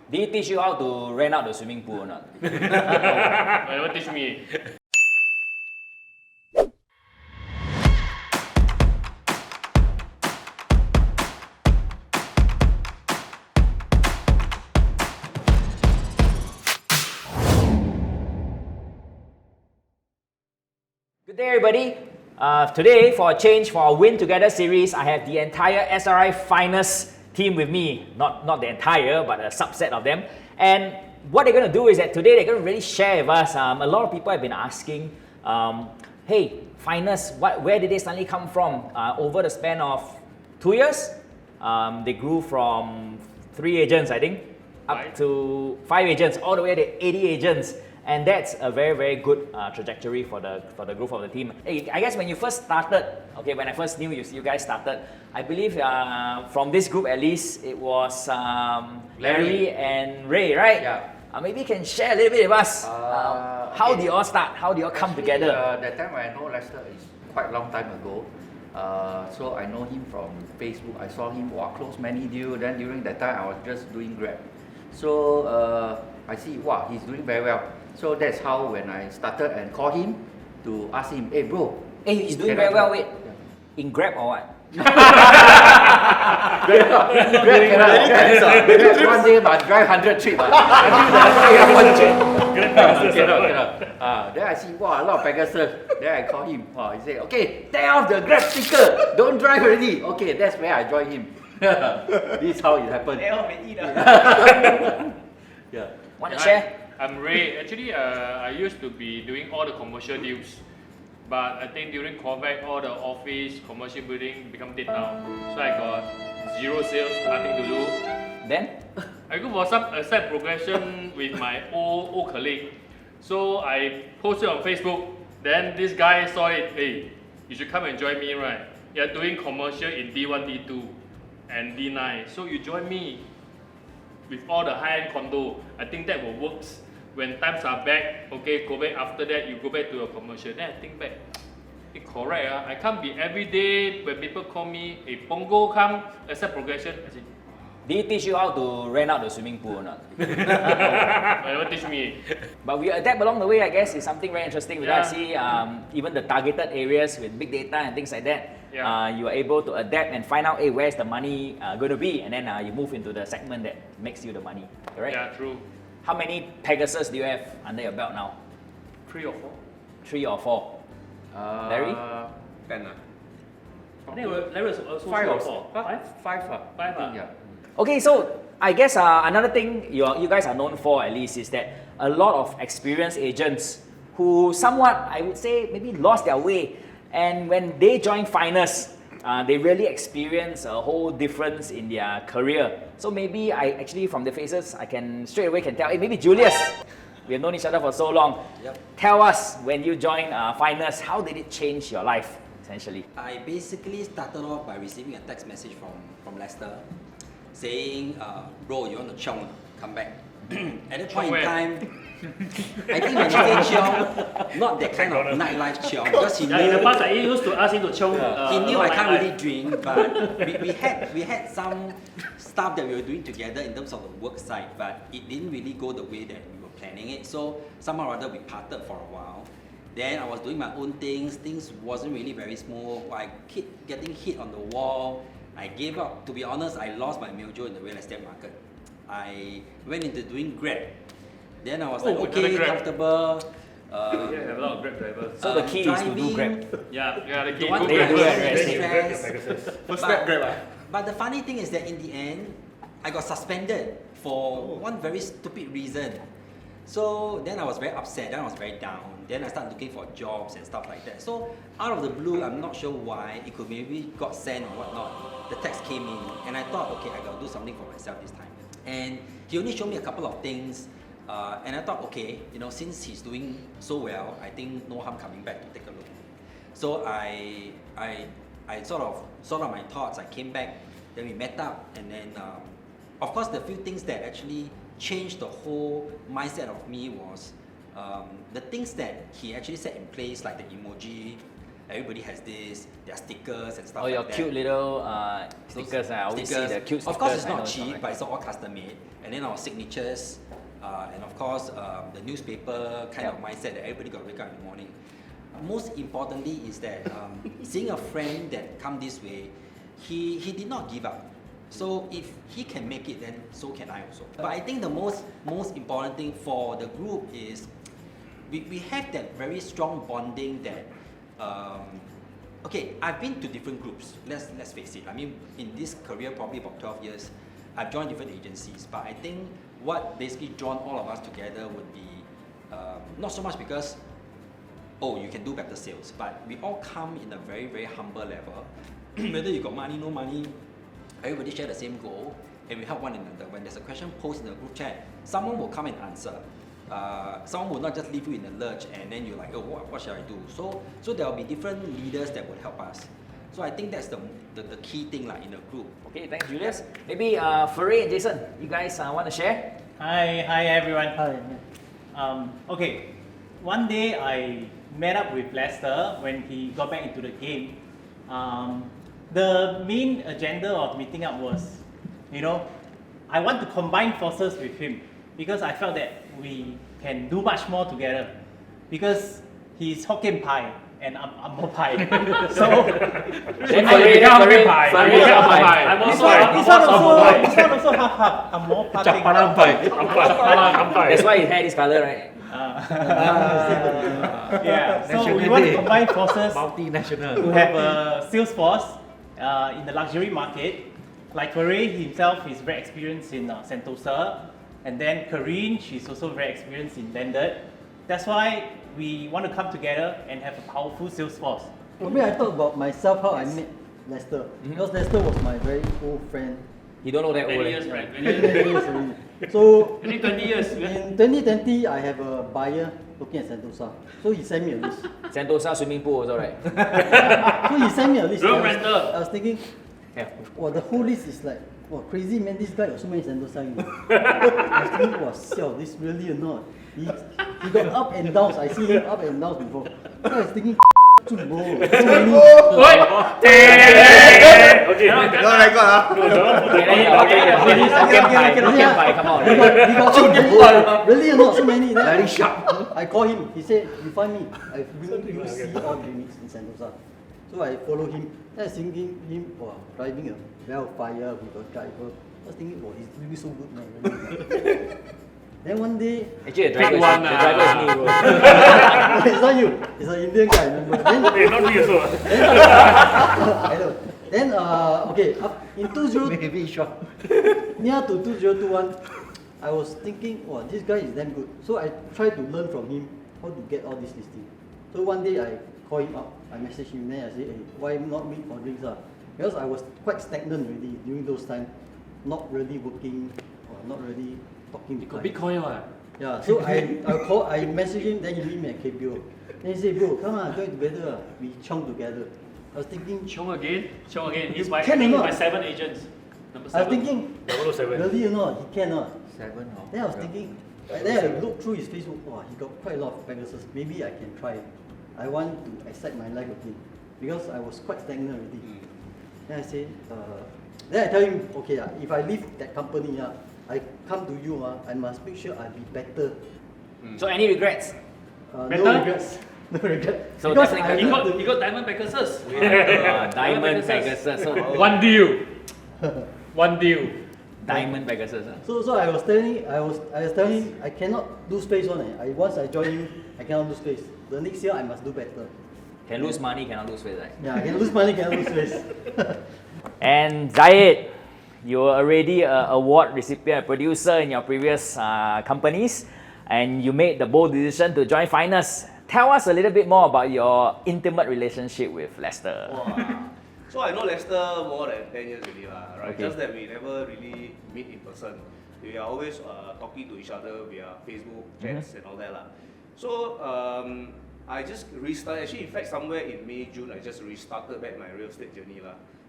Did he teach you how to rent out the swimming pool or not? Never teach me. Good day, everybody. Today, for a change, for our Win Together series, I have the entire SRI Finest team with me. Not the entire, but a subset of them. And what they're going to do is that today they're going to really share with us. A lot of people have been asking, hey, Finest, where did they suddenly come from? Over the span of 2 years, they grew from 3 agents, I think, up to 5 agents, all the way to 80 agents. And that's a very, very good trajectory for the growth of the team. Hey, I guess when you first started, okay, when I first knew you guys started, I believe from this group at least, it was Larry and Ray, right? Yeah. Maybe you can share a little bit with us. How did you all start? How did you all come together? That time I know Lester is quite a long time ago. So I know him from Facebook. I saw him close many deals. Then during that time I was just doing Grab. So I see, wow, he's doing very well. So that's how when I started and call him to ask him, hey bro. Hey, he's doing very well, wait. In Grab or what? One day must drive 100 trips. Then I see, wow, a lot of Pegasus. Then I call him. He said, okay, tear off the Grab sticker. Don't drive already. Okay, that's where I joined him. This is how it happened. Yeah. Want to share? I'm Ray. Actually, I used to be doing all the commercial deals. But I think during COVID, all the office, commercial building become dead now. So I got 0 sales, nothing to do. Then? I go for some asset progression with my old colleague. So I posted on Facebook. Then this guy saw it. Hey, you should come and join me, right? You're doing commercial in D1, D2, and D9. So you join me with all the high-end condo. I think that will work. When times are back, okay, go back after that, you go back to your commercial. Then I think back, it's correct. I can't be every day when people call me, hey, Pongo come, asset progression. I say, Did he teach you how to rent out the swimming pool or not? never teach me. But we adapt along the way, I guess, is something very interesting. We Yeah. see even the targeted areas with big data and things like that. Yeah. You are able to adapt and find out, hey, where's the money going to be? And then you move into the segment that makes you the money, correct? Yeah, true. How many Pegasus do you have under your belt now? 3 or 4? 3 or 4? Larry? 10 I think Larry was also 5 3 or or 4. 5? 5. Five, Yeah. Okay, so I guess another thing you guys are known for at least is that a lot of experienced agents who somewhat, I would say, maybe lost their way. And when they join Finest, they really experience a whole difference in their career. So maybe from the faces, I can straight away tell, hey, maybe Julius, we have known each other for so long. Yep. Tell us, when you joined Finest, how did it change your life, essentially? I basically started off by receiving a text message from Lester saying, bro, you want to chiong, come back. At that point in time, I think when he said chiong, not that kind of nightlife chiong, because he knew, in the past, I used to ask him to chiong. he knew I can't really drink, but we had some stuff that we were doing together in terms of the work side, but it didn't really go the way that we were planning it. So somehow or other we parted for a while. Then I was doing my own things wasn't really very smooth. I keep getting hit on the wall. I gave up. To be honest, I lost my mojo in the real estate market. I went into doing Grab. Then I was like, okay, Grab. comfortable. Yeah, have a lot of Grab drivers. So the key is to do Grab. Yeah, the The key. one Go thing I Grab. was very stressed. First step Grab. But the funny thing is that in the end, I got suspended for one very stupid reason. So then I was very upset, then I was very down. Then I started looking for jobs and stuff like that. So out of the blue, I'm not sure why, it could maybe got sent or whatnot. The text came in and I thought, okay, I gotta do something for myself this time. And he only showed me a couple of things. And I thought, okay, since he's doing so well, I think no harm coming back to take a look. So I sort of my thoughts. I came back, then we met up, and then of course the few things that actually changed the whole mindset of me was the things that he actually set in place, like the emoji, everybody has this, their stickers and stuff Oh, like your that. cute little Those stickers. I always see stickers. the cute stickers. Of course, it's I know not stuff cheap, like but it's all custom made. And then our signatures, and of course, the newspaper kind of mindset that everybody got to wake up in the morning. Most importantly is that seeing a friend that come this way, he did not give up. So if he can make it, then so can I also. But I think the most important thing for the group is we have that very strong bonding that okay, I've been to different groups. Let's face it. I mean, in this career, probably about 12 years, I've joined different agencies. But I think what basically drawn all of us together would be not so much because you can do better sales, but we all come in a very, very humble level. Whether you got money, no money, everybody share the same goal, and we help one another. When there's a question posed in the group chat, someone will come and answer. Someone will not just leave you in the lurch, and then you're like, oh, what shall I do? So there will be different leaders that will help us. So I think that's the key thing in the group. Okay, thanks, Julius. Maybe Faray and Jason, you guys want to share? Hi everyone. Hi. Okay, one day I met up with Lester when he got back into the game. The main agenda of meeting up was, I want to combine forces with him because I felt that we can do much more together because he's Hokkien pie and I'm more pie. So Faray, I'm also half. I'm more parting. That's why his hair is color, right? Yeah, so we want to combine forces Multinational. to have a sales force in the luxury market. Like Faray himself is very experienced in Sentosa, and then Karine, she's also very experienced in Landed. That's why we want to come together and have a powerful sales force. For me, I talk about myself, how I met Lester. Because Lester was my very old friend. You don't know that old. Many years, right? Many years already. So Only 20 years. in 2020, I have a buyer looking at Sentosa. So he sent me a list. Sentosa swimming pool also, right? So he sent me a list. Room rental. I was thinking, Yeah. the whole list is like, crazy man, this guy got so many Sentosa in it. I was thinking, siao, this really or not? He got up and downs. I see him up and downs before. So I was thinking, bro, so many. Okay, Hokkien pie, come on. He got really or not, so many. Then Very sharp. I call him. He said, you find me. I bring you see all the units in Sentosa. So I follow him. Then I was thinking him, driving a Bellfire with a driver. I was thinking, he's really so good, man. Really. Then one day, Actually, the Big driver one, is me, bro. it's not you. It's an Indian guy, remember? Then, not me also. I know. Then, in 20, Maybe short. near to 2021, I was thinking, this guy is damn good. So I tried to learn from him how to get all this listing. So one day I call him up. I message him, then I say, hey, why not meet for drinks? Because I was quite stagnant already during those times, not really working or not really talking to clients. Bitcoin, what? Yeah, so I message him, then he meet me at KPO. Then he said, bro, come on, join together. We chong together. I was thinking, Chong again. He's Can or not? my 7 agents. Number 7. I was thinking, 007. really or not? He cannot. 7. Then I was thinking, then I looked through his Facebook, he got quite a lot of Pegasus. Maybe I can try. I want to excite my life again. Because I was quite stagnant already. Then I say, then I tell him, okay, if I leave that company, I come to you, I must make sure I be better. So any regrets? No Better? regrets. No regrets. So Because definitely He got diamond Pegasus. Diamond Pegasus. So, One deal. One deal. Diamond Pegasus. So I was telling him I cannot do space on it. Once I join you, I cannot do space. The next year I must do better. Can lose money, cannot lose weight, right? Yeah, I can lose money, cannot lose space. And Zayed, you were already an award recipient, producer in your previous companies, and you made the bold decision to join Finest. Tell us a little bit more about your intimate relationship with Lester. Wow. So I know Lester more than 10 years already, right? Okay. Just that we never really meet in person. We are always talking to each other via Facebook chats and all that. So I just restarted, actually in fact somewhere in May, June, I just restarted back my real estate journey.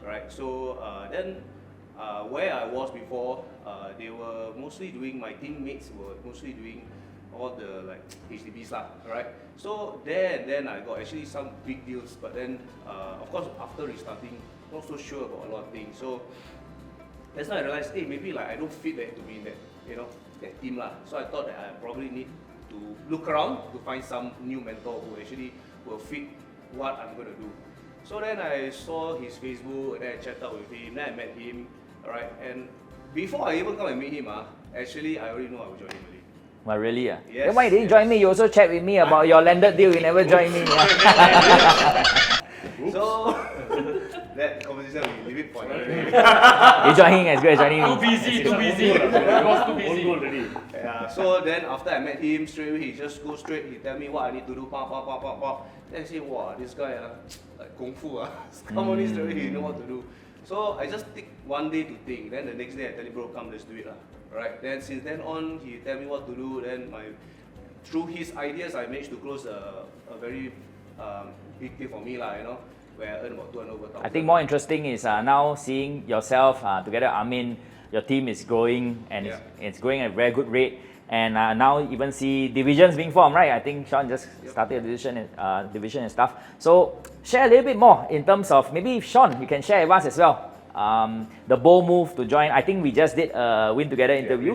Right? So then where I was before, they were mostly doing, my teammates were mostly doing all the like HDBs lah, alright. So then I got actually some big deals, but then of course after restarting, not so sure about a lot of things. So that's when I realized, hey, maybe like I don't fit that to be in that, that team lah. So I thought that I probably need to look around to find some new mentor who actually will fit what I'm gonna do. So then I saw his Facebook, and then I chatted with him, then I met him, alright. And before I even come and meet him, actually I already know I would join him already. Well, really? Yes, Then why you didn't join me? You also chat with me about your landed deal. You never joined me. So that conversation we leave it for another day. You join him as good as joining Too me. busy, too busy. He was too busy. Yeah, so then after I met him, straight away he just go straight, he tell me what I need to do, Then I say, wow, this guy, like Kung Fu, come on, straight away, he know what to do. So I just take one day to think, then the next day I tell him, bro, come, let's do it. Right? Then since then on, he tell me what to do, then through his ideas, I managed to close a very big deal for me, where I earn about 200 over thousand. I think more interesting is now seeing yourself together, Amin, your team is growing and it's growing at a very good rate. And now even see divisions being formed, right? I think Sean just started a division and stuff. So share a little bit more in terms of, maybe Sean, you can share with us as well. The bold move to join. I think we just did a Win Together interview.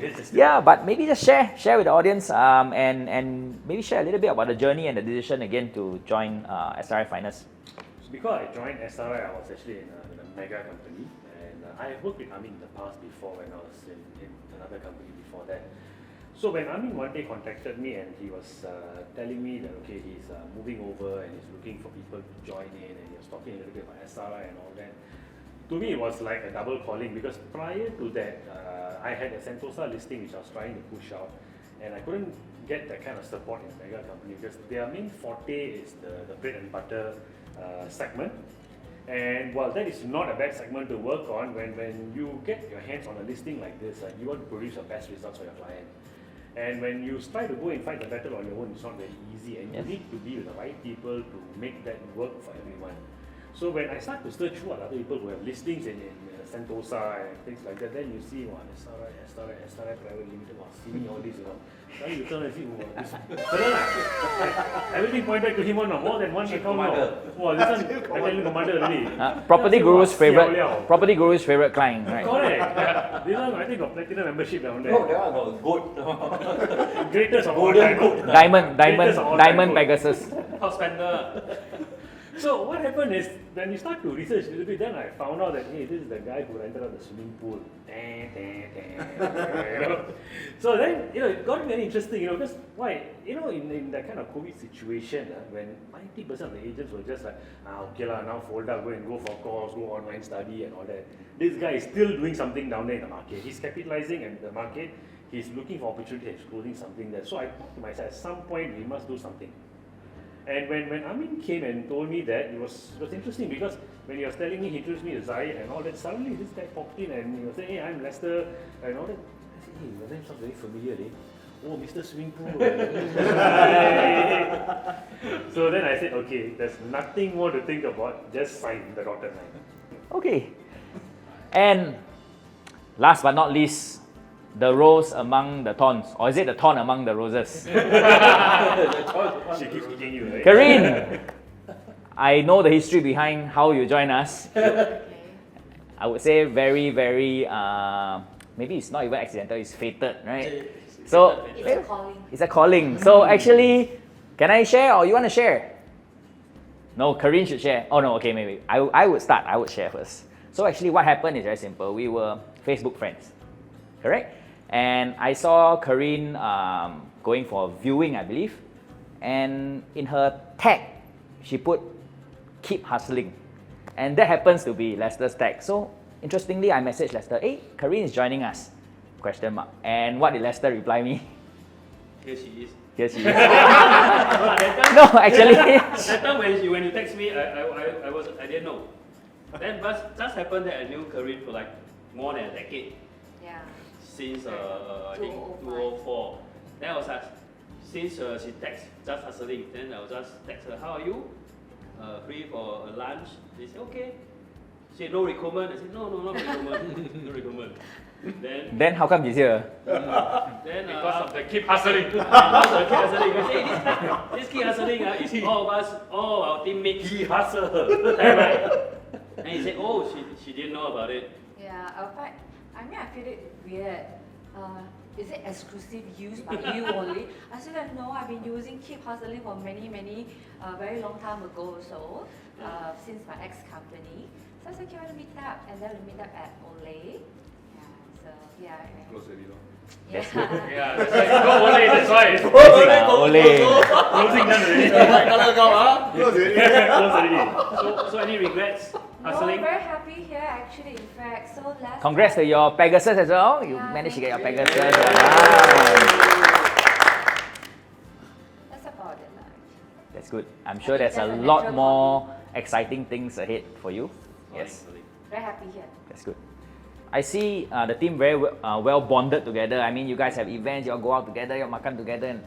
But maybe just share with the audience and maybe share a little bit about the journey and the decision again to join SRI Finance. Before I joined SRI, I was actually in a mega company, and I worked with Amin in the past before when I was in another company before that. So when Amin one day contacted me and he was telling me that okay, he's moving over and he's looking for people to join in, and he was talking a little bit about SRI and all that. To me, it was like a double calling, because prior to that, I had a Sentosa listing which I was trying to push out, and I couldn't get that kind of support in a mega company because their main forte is the bread and butter segment. And while that is not a bad segment to work on, when you get your hands on a listing like this, you want to produce your best results for your client. And when you try to go and fight the battle on your own, it's not very easy, and you need to be with the right people to make that work for everyone. So when I start to search through other people who have listings in Sentosa and things like that, then you see, SRI Private Limited, see me all this, Then you turn and see, this everything point back to him, more than one account now. This one, I tell you, commander already. Property Guru's favorite client, right? Correct. This one, I think, got platinum membership down there. No, that one got gold. Greatest of all time. Diamond Pegasus. House spender. So what happened is, when you start to research a little bit, then I found out that, hey, this is the guy who rented out the swimming pool. So then, it got very interesting, because why? In that kind of COVID situation, when 90% of the agents were just like, okay lah, now fold up, go for calls, go online study and all that. This guy is still doing something down there in the market. He's capitalizing in the market. He's looking for opportunity, exploring something there. So I thought to myself, at some point, we must do something. And when Amin came and told me that, it was interesting, because when he was telling me, he introduced me to Zaid and all that, suddenly this guy popped in and he was saying, hey, I'm Lester and all that. I said, hey, your name sounds very familiar, eh? Oh, Mr. Swimming Pool. So then I said, okay, there's nothing more to think about, just sign the dotted line. Okay. And last but not least, the rose among the thorns, or is it the thorn among the roses? She keeps kicking you, right? Karine, I know the history behind how you join us. I would say very, very, maybe it's not even accidental, it's fated, right? So It's a calling. It's a calling. So actually, can I share or you want to share? No, Karine should share. Oh no, okay, maybe. I would start, I would share first. So actually what happened is very simple. We were Facebook friends, correct? And I saw Karine going for viewing, I believe. And in her tag, she put, keep hustling. And that happens to be Lester's tag. So interestingly, I messaged Lester, hey, Karine is joining us, ? And what did Lester reply me? Here she is. Here she is. No, actually. That time when you text me, I didn't know. Then just happened that I knew Karine for like more than a decade. Yeah. Since I think 2004. Then I was like, since she texts just hustling, then I will just text her, how are you? Free for a lunch? They said, okay. She said, no recommend. I said, no, not recommend. No recommend. Then how come he's here? Then because of the keep hustling. Because of keep hustling. You say this keep hustling is all of us, all our teammates. He hustle. Right? And he said, oh, she didn't know about it. Yeah, I feel it weird. Is it exclusive use by you only? I said, no, I've been using Keep Hustling for many, very long time ago also, since my ex-company. So I said, okay, we'll meet up, and then we meet up at Olay. Yeah, so yeah. Close already, no? Yeah. Yeah, that's why. Go Olay, that's why. Ole. Closing down already. Close already. Close already. So any regrets No, hustling? I'm very happy here actually, in fact. So last Congrats to time- your Pegasus as well. You Yeah, managed to thank get your you. Pegasus. Wow. That's about it. That's good. I'm sure there's a lot more exciting things ahead for you. Yes, Very happy here. that's good. I see the team very well bonded together. I mean, you guys have events, you all go out together, you all makan together. And,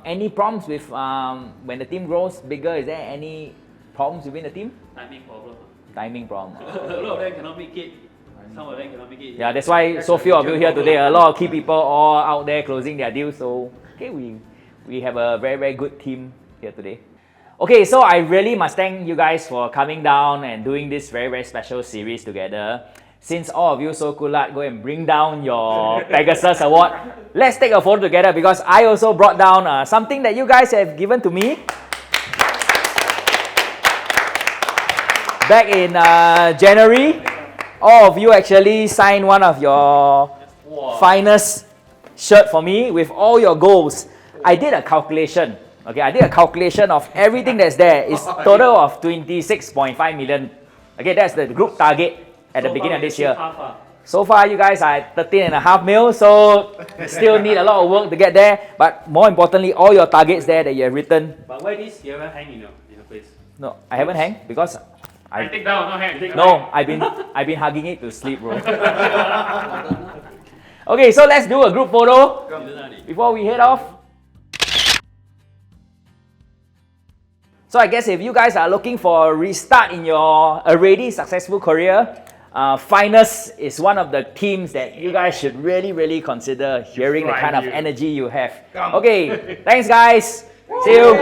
any problems with when the team grows bigger? Is there any problems within the team? Timing problem. Timing problem. A lot of them cannot make it. Some of them cannot make it. Yeah, that's why so few of you here today. A lot of key people all out there closing their deals. So okay, we have a very good team here today. Okay, so I really must thank you guys for coming down and doing this very special series together. Since all of you so kulat, go and bring down your Pegasus Award. Let's take a photo together because I also brought down something that you guys have given to me. Back in January, all of you actually signed one of your finest shirt for me with all your goals. I did a calculation. Okay, I did a calculation of everything that's there. It's total of 26.5 million. Okay, that's the group target at the beginning of this year. So far, you guys are at 13.5 mil, so still need a lot of work to get there. But more importantly, all your targets there that you have written. But why this you ever hang in your place? No, I haven't hang because I take down, no hand. no, I've been hugging it to sleep, bro. Okay, so let's do a group photo before we head off. So I guess if you guys are looking for a restart in your already successful career, Finest is one of the teams that you guys should really consider hearing the kind of energy you have. Okay, thanks guys. See you.